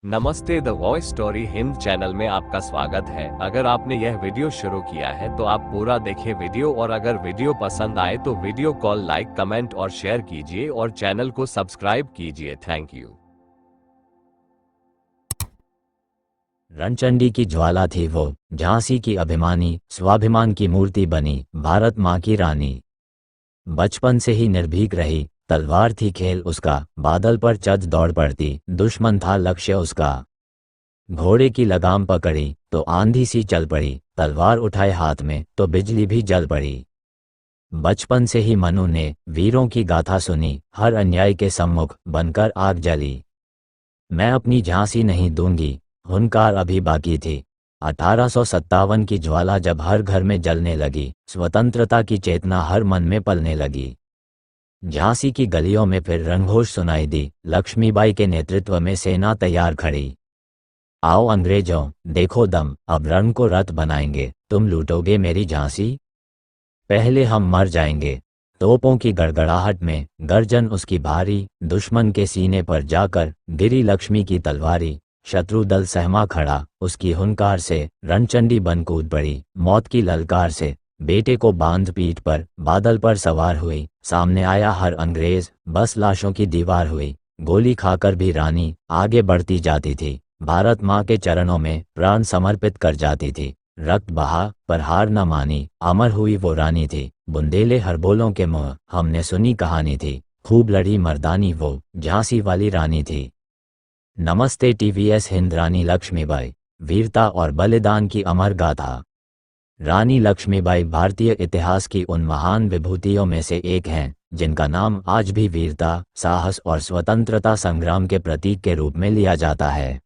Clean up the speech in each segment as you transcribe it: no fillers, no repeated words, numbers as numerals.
नमस्ते, the voice story Hind channel में आपका स्वागत है। अगर आपने यह वीडियो शुरू किया है तो आप पूरा देखें वीडियो, और अगर वीडियो पसंद आए तो वीडियो को लाइक, कमेंट और शेयर कीजिए और चैनल को सब्सक्राइब कीजिए। Thank you. रणचंडी की ज्वाला थी वो, झांसी की अभिमानी, स्वाभिमान की मूर्ति बनी, भारत माँ की रानी। बचपन से ही निर्भीक रही, तलवार थी खेल उसका, बादल पर चढ़ दौड़ पड़ती, दुश्मन था लक्ष्य उसका। घोड़े की लगाम पकड़ी तो आंधी सी चल पड़ी, तलवार उठाए हाथ में तो बिजली भी जल पड़ी। बचपन से ही मनु ने वीरों की गाथा सुनी, हर अन्याय के सम्मुख बनकर आग जली। मैं अपनी झांसी नहीं दूंगी, हुनकार अभी बाकी थी। 1857 की ज्वाला जब हर घर में जलने लगी, स्वतंत्रता की चेतना हर मन में पलने लगी। झांसी की गलियों में फिर रणघोष सुनाई दी, लक्ष्मीबाई के नेतृत्व में सेना तैयार खड़ी। आओ अंग्रेजों, देखो दम, अब रण को रथ बनाएंगे, तुम लूटोगे मेरी झांसी, पहले हम मर जाएंगे। तोपों की गड़गड़ाहट में गर्जन उसकी भारी, दुश्मन के सीने पर जाकर गिरी लक्ष्मी की तलवारी। शत्रु दल सहमा खड़ा उसकी हुंकार से, रणचंडी बन कूद पड़ी मौत की ललकार से। बेटे को बांध पीठ पर बादल पर सवार हुई, सामने आया हर अंग्रेज, बस लाशों की दीवार हुई। गोली खाकर भी रानी आगे बढ़ती जाती थी, भारत माँ के चरणों में प्राण समर्पित कर जाती थी। रक्त बहा पर हार न मानी, अमर हुई वो रानी थी। बुंदेले हर बोलों के मुँह हमने सुनी कहानी थी, खूब लड़ी मर्दानी वो झांसी वाली रानी थी। नमस्ते टीवीएस हिंद। रानी लक्ष्मीबाई, वीरता और बलिदान की अमर गाथा। रानी लक्ष्मीबाई भारतीय इतिहास की उन महान विभूतियों में से एक हैं जिनका नाम आज भी वीरता, साहस और स्वतंत्रता संग्राम के प्रतीक के रूप में लिया जाता है।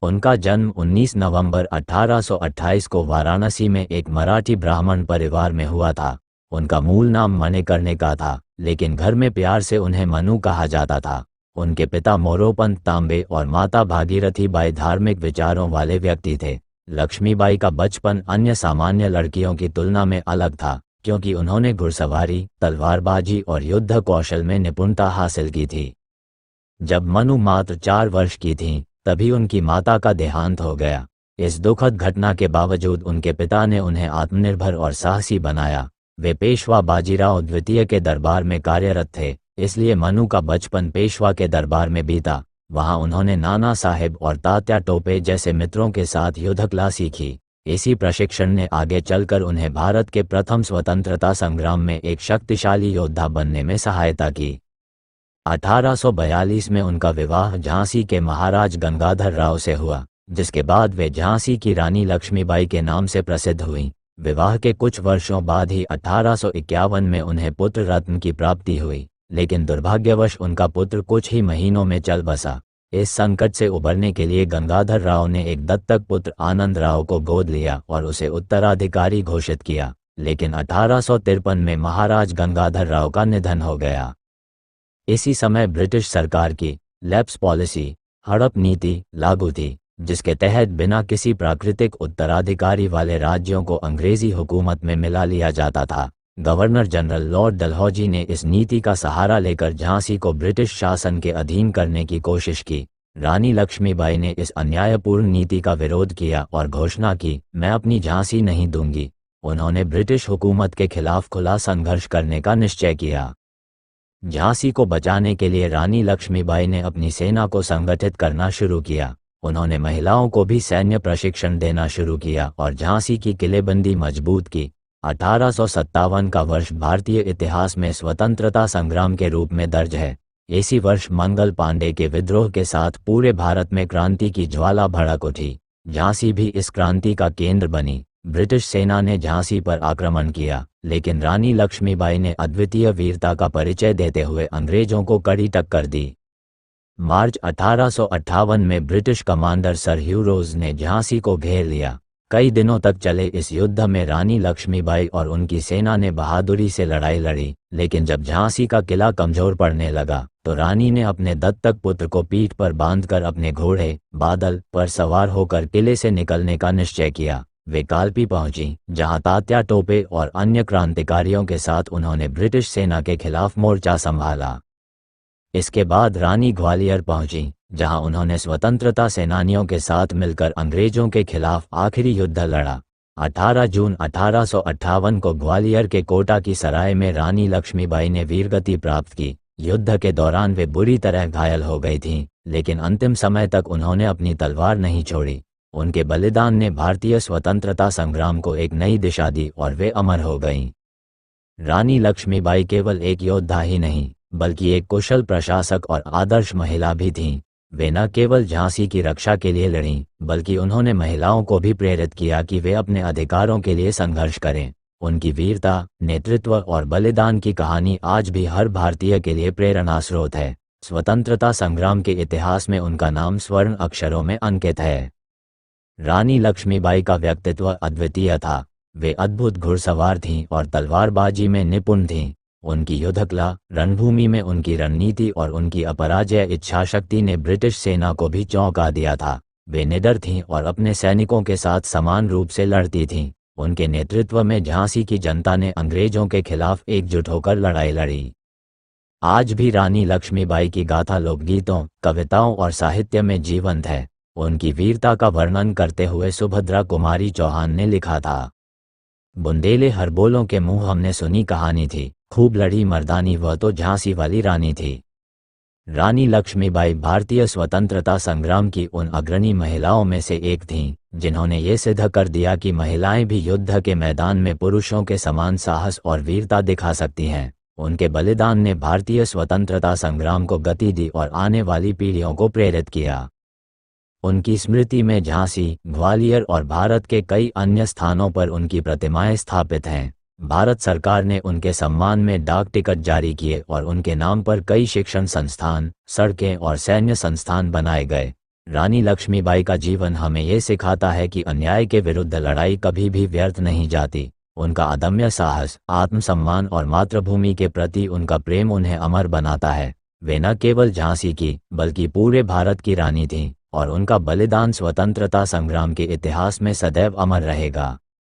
उनका जन्म 19 नवंबर 1828 को वाराणसी में एक मराठी ब्राह्मण परिवार में हुआ था। उनका मूल नाम मणिकर्णिका का था, लेकिन घर में प्यार से उन्हें मनु कहा जाता था। उनके पिता मोरोपंत तांबे और माता भागीरथी बाई धार्मिक विचारों वाले व्यक्ति थे। लक्ष्मीबाई का बचपन अन्य सामान्य लड़कियों की तुलना में अलग था, क्योंकि उन्होंने घुड़सवारी, तलवारबाजी और युद्ध कौशल में निपुणता हासिल की थी। जब मनु मात्र 4 वर्ष की थीं, तभी उनकी माता का देहांत हो गया। इस दुखद घटना के बावजूद उनके पिता ने उन्हें आत्मनिर्भर और साहसी बनाया। वे पेशवा बाजीराव द्वितीय के दरबार में कार्यरत थे, इसलिए मनु का बचपन पेशवा के दरबार में बीता। वहां उन्होंने नाना साहेब और तात्या टोपे जैसे मित्रों के साथ युद्धकला सीखी। इसी प्रशिक्षण ने आगे चलकर उन्हें भारत के प्रथम स्वतंत्रता संग्राम में एक शक्तिशाली योद्धा बनने में सहायता की। 1842 में उनका विवाह झांसी के महाराज गंगाधर राव से हुआ, जिसके बाद वे झांसी की रानी लक्ष्मीबाई के नाम से प्रसिद्ध हुईं। विवाह के कुछ वर्षों बाद ही 1851 में उन्हें पुत्र रत्न की प्राप्ति हुई, लेकिन दुर्भाग्यवश उनका पुत्र कुछ ही महीनों में चल बसा। इस संकट से उबरने के लिए गंगाधर राव ने एक दत्तक पुत्र आनंद राव को गोद लिया और उसे उत्तराधिकारी घोषित किया, लेकिन 1853 में महाराज गंगाधर राव का निधन हो गया। इसी समय ब्रिटिश सरकार की लैप्स पॉलिसी, हड़प नीति लागू थी, जिसके तहत बिना किसी प्राकृतिक उत्तराधिकारी वाले राज्यों को अंग्रेजी हुकूमत में मिला लिया जाता था। गवर्नर जनरल लॉर्ड डलहौजी ने इस नीति का सहारा लेकर झांसी को ब्रिटिश शासन के अधीन करने की कोशिश की। रानी लक्ष्मीबाई ने इस अन्यायपूर्ण नीति का विरोध किया और घोषणा की, मैं अपनी झांसी नहीं दूंगी। उन्होंने ब्रिटिश हुकूमत के खिलाफ खुला संघर्ष करने का निश्चय किया। झांसी को बचाने के लिए रानी लक्ष्मीबाई ने अपनी सेना को संगठित करना शुरू किया। उन्होंने महिलाओं को भी सैन्य प्रशिक्षण देना शुरू किया और झांसी की किलेबंदी मजबूत की। 1857 का वर्ष भारतीय इतिहास में स्वतंत्रता संग्राम के रूप में दर्ज है। इसी वर्ष मंगल पांडे के विद्रोह के साथ पूरे भारत में क्रांति की ज्वाला भड़क उठी। झांसी भी इस क्रांति का केंद्र बनी। ब्रिटिश सेना ने झांसी पर आक्रमण किया, लेकिन रानी लक्ष्मीबाई ने अद्वितीय वीरता का परिचय देते हुए अंग्रेजों को कड़ी टक्कर दी। मार्च 1858 में ब्रिटिश कमांडर सर ह्यू रोज ने झांसी को घेर लिया। कई दिनों तक चले इस युद्ध में रानी लक्ष्मीबाई और उनकी सेना ने बहादुरी से लड़ाई लड़ी, लेकिन जब झांसी का किला कमजोर पड़ने लगा तो रानी ने अपने दत्तक पुत्र को पीठ पर बांधकर अपने घोड़े बादल पर सवार होकर किले से निकलने का निश्चय किया। वे कालपी पहुंची, जहां तात्या टोपे और अन्य क्रांतिकारियों के साथ उन्होंने ब्रिटिश सेना के खिलाफ मोर्चा संभाला। इसके बाद रानी ग्वालियर पहुंची, जहां उन्होंने स्वतंत्रता सेनानियों के साथ मिलकर अंग्रेजों के खिलाफ आखिरी युद्ध लड़ा। 18 जून 1858 को ग्वालियर के कोटा की सराय में रानी लक्ष्मीबाई ने वीरगति प्राप्त की। युद्ध के दौरान वे बुरी तरह घायल हो गई थीं, लेकिन अंतिम समय तक उन्होंने अपनी तलवार नहीं छोड़ी। उनके बलिदान ने भारतीय स्वतंत्रता संग्राम को एक नई दिशा दी और वे अमर हो गईं। रानी लक्ष्मीबाई केवल एक योद्धा ही नहीं, बल्कि एक कुशल प्रशासक और आदर्श महिला भी थीं। वे न केवल झांसी की रक्षा के लिए लड़ीं, बल्कि उन्होंने महिलाओं को भी प्रेरित किया कि वे अपने अधिकारों के लिए संघर्ष करें। उनकी वीरता, नेतृत्व और बलिदान की कहानी आज भी हर भारतीय के लिए प्रेरणा स्रोत है। स्वतंत्रता संग्राम के इतिहास में उनका नाम स्वर्ण अक्षरों में अंकित है। रानी लक्ष्मीबाई का व्यक्तित्व अद्वितीय था। वे अद्भुत घुड़सवार थीं और तलवारबाजी में निपुण थीं। उनकी युद्धकला, रणभूमि में उनकी रणनीति और उनकी अपराजेय इच्छाशक्ति ने ब्रिटिश सेना को भी चौंका दिया था। वे निडर थीं और अपने सैनिकों के साथ समान रूप से लड़ती थीं। उनके नेतृत्व में झांसी की जनता ने अंग्रेजों के खिलाफ एकजुट होकर लड़ाई लड़ी। आज भी रानी लक्ष्मीबाई की गाथा लोकगीतों, कविताओं और साहित्य में जीवंत है। उनकी वीरता का वर्णन करते हुए सुभद्रा कुमारी चौहान ने लिखा था, बुंदेले हर बोलों के मुंह हमने सुनी कहानी थी, खूब लड़ी मर्दानी वह तो झांसी वाली रानी थी। रानी लक्ष्मीबाई भारतीय स्वतंत्रता संग्राम की उन अग्रणी महिलाओं में से एक थीं, जिन्होंने ये सिद्ध कर दिया कि महिलाएं भी युद्ध के मैदान में पुरुषों के समान साहस और वीरता दिखा सकती हैं। उनके बलिदान ने भारतीय स्वतंत्रता संग्राम को गति दी और आने वाली पीढ़ियों को प्रेरित किया। उनकी स्मृति में झांसी, ग्वालियर और भारत के कई अन्य स्थानों पर उनकी प्रतिमाएं स्थापित हैं। भारत सरकार ने उनके सम्मान में डाक टिकट जारी किए और उनके नाम पर कई शिक्षण संस्थान, सड़कें और सैन्य संस्थान बनाए गए। रानी लक्ष्मीबाई का जीवन हमें ये सिखाता है कि अन्याय के विरुद्ध लड़ाई कभी भी व्यर्थ नहीं जाती। उनका अदम्य साहस, आत्मसम्मान और मातृभूमि के प्रति उनका प्रेम उन्हें अमर बनाता है। वे न केवल झांसी की, बल्कि पूरे भारत की रानी थीं और उनका बलिदान स्वतंत्रता संग्राम के इतिहास में सदैव अमर रहेगा।